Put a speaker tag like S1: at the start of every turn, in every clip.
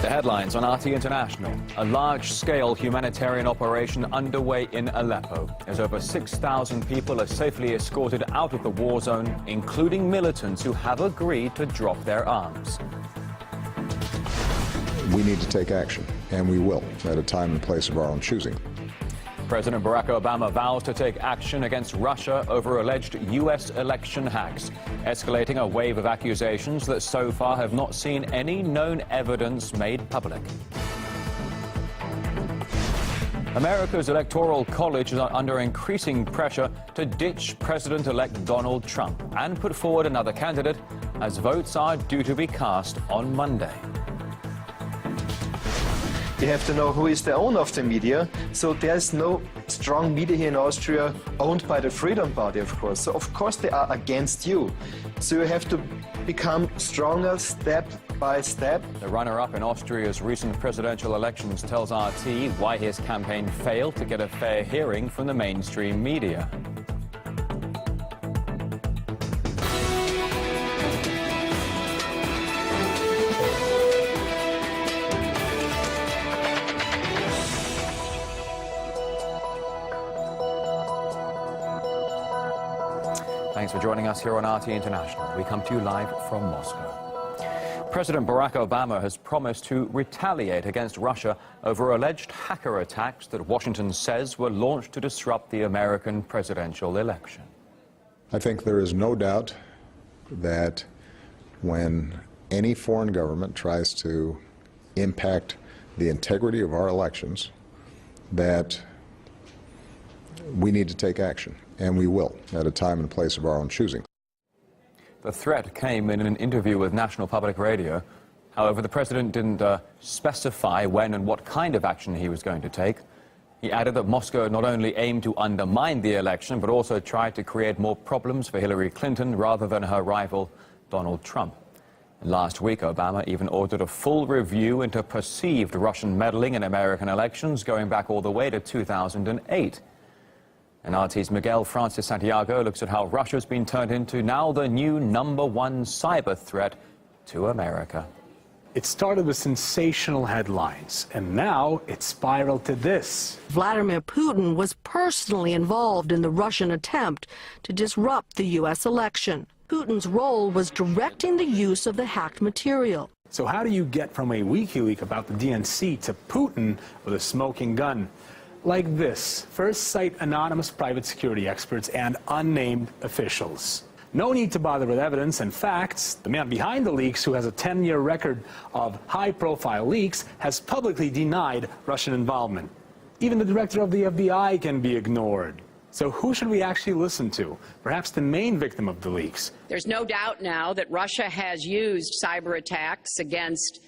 S1: The headlines on RT International. A large-scale humanitarian operation underway in Aleppo, as over 6,000 people are safely escorted out of the war zone, including militants who have agreed to drop their arms.
S2: We need to take action, and we will, at a time and place of our own choosing.
S1: President Barack Obama vows to take action against Russia over alleged U.S. election hacks, escalating a wave of accusations that so far have not seen any known evidence made public. America's Electoral College is under increasing pressure to ditch President-elect Donald Trump and put forward another candidate, as votes are due to be cast on Monday.
S3: You have to know who is the owner of the media. So there's no strong media here in Austria owned by the Freedom Party, of course. So of course they are against you. So you have to become stronger step by step.
S1: The runner-up in Austria's recent presidential elections tells RT why his campaign failed to get a fair hearing from the mainstream media. Thanks for joining us here on RT International. We come to you live from Moscow. President Barack Obama has promised to retaliate against Russia over alleged hacker attacks that Washington says were launched to disrupt the American presidential election.
S2: I think there is no doubt that when any foreign government tries to impact the integrity of our elections, that we need to take action, and we will, at a time and place of our own choosing.
S1: The threat came in an interview with National Public Radio. However, the president didn't specify when and what kind of action he was going to take. He added that Moscow not only aimed to undermine the election, but also tried to create more problems for Hillary Clinton rather than her rival, Donald Trump. Last week, Obama even ordered a full review into perceived Russian meddling in American elections going back all the way to 2008. And RT's Miguel Francis Santiago looks at how Russia's been turned into now the new #1 cyber threat to America.
S4: It started with sensational headlines, and now it spiraled to this.
S5: Vladimir Putin was personally involved in the Russian attempt to disrupt the U.S. election. Putin's role was directing the use of the hacked material.
S4: So how do you get from a WikiLeaks about the DNC to Putin with a smoking gun? Like this. First, cite anonymous private security experts and unnamed officials. No need to bother with evidence and facts. The man behind the leaks, who has a 10-year record of high-profile leaks, has publicly denied Russian involvement. Even the director of the FBI can be ignored. So who should we actually listen to? Perhaps the main victim of the leaks.
S6: There's no doubt now that Russia has used cyber attacks against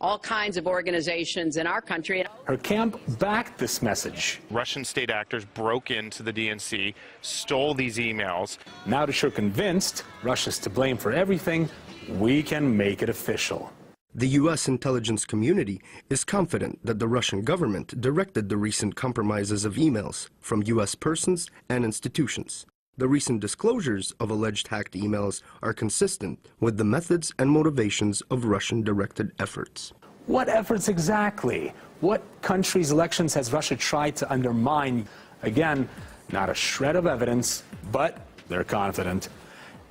S6: all kinds of organizations in our country.
S4: Her camp backed this message.
S7: Russian state actors broke into the DNC, stole these emails.
S4: Now that you're convinced Russia's to blame for everything, we can make it official.
S8: The U.S. intelligence community is confident that the Russian government directed the recent compromises of emails from U.S. persons and institutions. The recent disclosures of alleged hacked emails are consistent with the methods and motivations of Russian-directed efforts.
S4: What efforts exactly? What country's elections has Russia tried to undermine? Again, not a shred of evidence, but they're confident.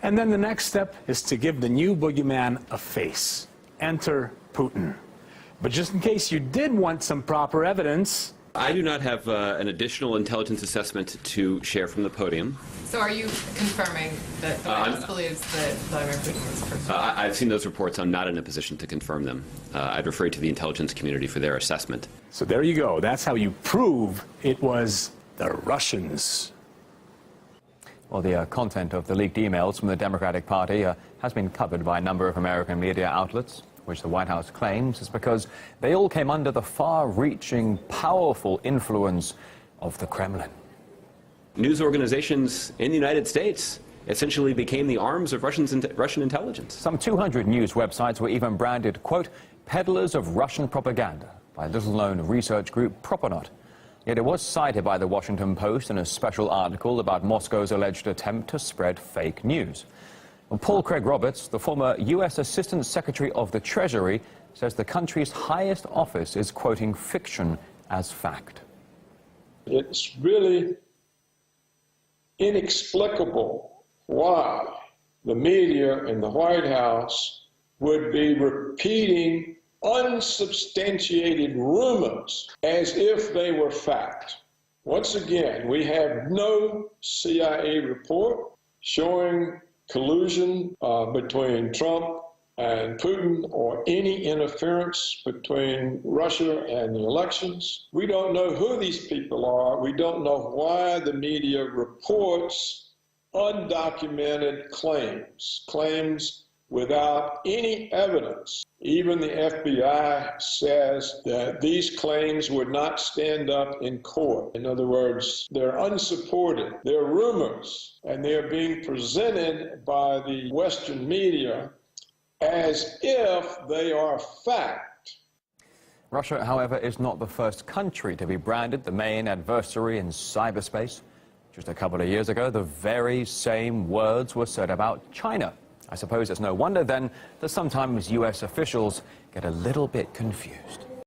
S4: And then the next step is to give the new boogeyman a face. Enter Putin. But just in case you did want some proper evidence,
S9: I do not have an additional intelligence assessment to share from the podium.
S10: So are you confirming that the White House believes that Vladimir Putin was person?
S9: I've seen those reports. I'm not in a position to confirm them. I'd refer to the intelligence community for their assessment.
S4: So there you go. That's how you prove it was the Russians.
S1: Well, the content of the leaked emails from the Democratic Party has been covered by a number of American media outlets, which the White House claims is because they all came under the far-reaching, powerful influence of the Kremlin.
S9: News organizations in the United States essentially became the arms of Russian intelligence.
S1: Some 200 news websites were even branded, quote, peddlers of Russian propaganda by little-known research group Proponot. Yet it was cited by the Washington Post in a special article about Moscow's alleged attempt to spread fake news. Well, Paul Craig Roberts, the former U.S. Assistant Secretary of the Treasury, says the country's highest office is quoting fiction as fact.
S11: It's really inexplicable why the media in the White House would be repeating unsubstantiated rumors as if they were fact. Once again, we have no CIA report showing collusion between Trump and Putin or any interference between Russia and the elections. We don't know who these people are. We don't know why the media reports undocumented claims without any evidence. Even the FBI says that these claims would not stand up in court. In other words, they're unsupported. They're rumors, and they're being presented by the Western media as if they are fact.
S1: Russia, however, is not the first country to be branded the main adversary in cyberspace. Just a couple of years ago, the very same words were said about China. I suppose it's no wonder then that sometimes U.S. officials get a little bit confused.